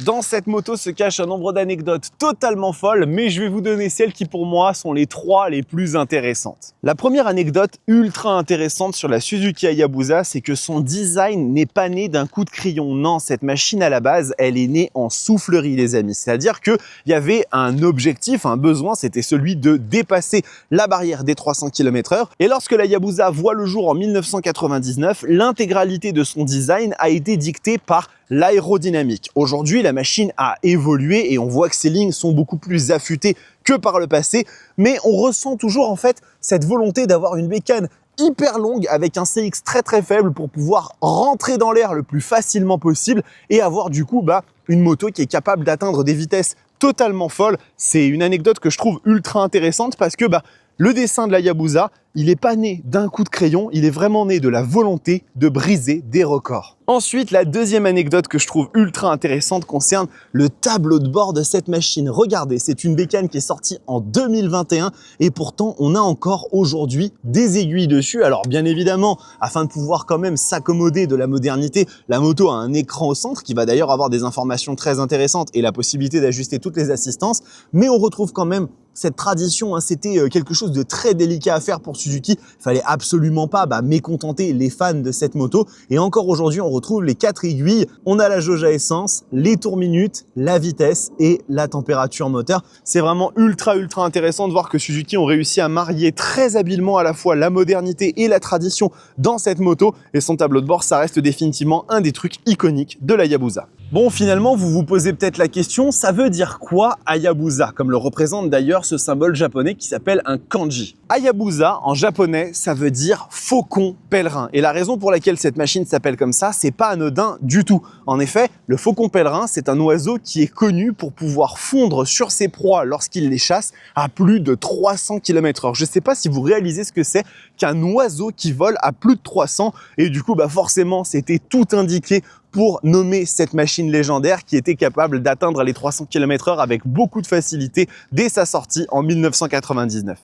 Dans cette moto se cache un nombre d'anecdotes totalement folles, mais je vais vous donner celles qui pour moi sont les 3 les plus intéressantes. La première anecdote ultra intéressante sur la Suzuki Hayabusa, c'est que son design n'est pas né d'un coup de crayon. Non, cette machine à la base, elle est née en soufflerie les amis. C'est-à-dire qu'il y avait un objectif, un besoin, c'était celui de dépasser la barrière des 300 km/h. Et lorsque la Hayabusa voit le jour en 1999, l'intégralité de son design a été dictée par l'aérodynamique. Aujourd'hui, la machine a évolué et on voit que ses lignes sont beaucoup plus affûtées que par le passé, mais on ressent toujours en fait cette volonté d'avoir une bécane hyper longue avec un CX très faible pour pouvoir rentrer dans l'air le plus facilement possible et avoir du coup une moto qui est capable d'atteindre des vitesses totalement folles. C'est une anecdote que je trouve ultra intéressante parce que le dessin de la Hayabusa, il n'est pas né d'un coup de crayon, il est vraiment né de la volonté de briser des records. Ensuite, la deuxième anecdote que je trouve ultra intéressante concerne le tableau de bord de cette machine. Regardez, c'est une bécane qui est sortie en 2021 et pourtant on a encore aujourd'hui des aiguilles dessus. Alors bien évidemment, afin de pouvoir quand même s'accommoder de la modernité, la moto a un écran au centre qui va d'ailleurs avoir des informations très intéressantes et la possibilité d'ajuster toutes les assistances, mais on retrouve quand même cette tradition, c'était quelque chose de très délicat à faire pour Suzuki. Il fallait absolument pas mécontenter les fans de cette moto. Et encore aujourd'hui, on retrouve les 4 aiguilles. On a la jauge à essence, les tours minutes, la vitesse et la température moteur. C'est vraiment ultra intéressant de voir que Suzuki ont réussi à marier très habilement à la fois la modernité et la tradition dans cette moto. Et son tableau de bord, ça reste définitivement un des trucs iconiques de la Hayabusa. Bon, finalement, vous vous posez peut-être la question, ça veut dire quoi Hayabusa? Comme le représente d'ailleurs ce symbole japonais qui s'appelle un kanji. Hayabusa, en japonais, ça veut dire faucon pèlerin. Et la raison pour laquelle cette machine s'appelle comme ça, c'est pas anodin du tout. En effet, le faucon pèlerin, c'est un oiseau qui est connu pour pouvoir fondre sur ses proies lorsqu'il les chasse à plus de 300 km/h. Je sais pas si vous réalisez ce que c'est qu'un oiseau qui vole à plus de 300 et du coup, forcément, c'était tout indiqué pour nommer cette machine légendaire qui était capable d'atteindre les 300 km/h avec beaucoup de facilité dès sa sortie en 1999.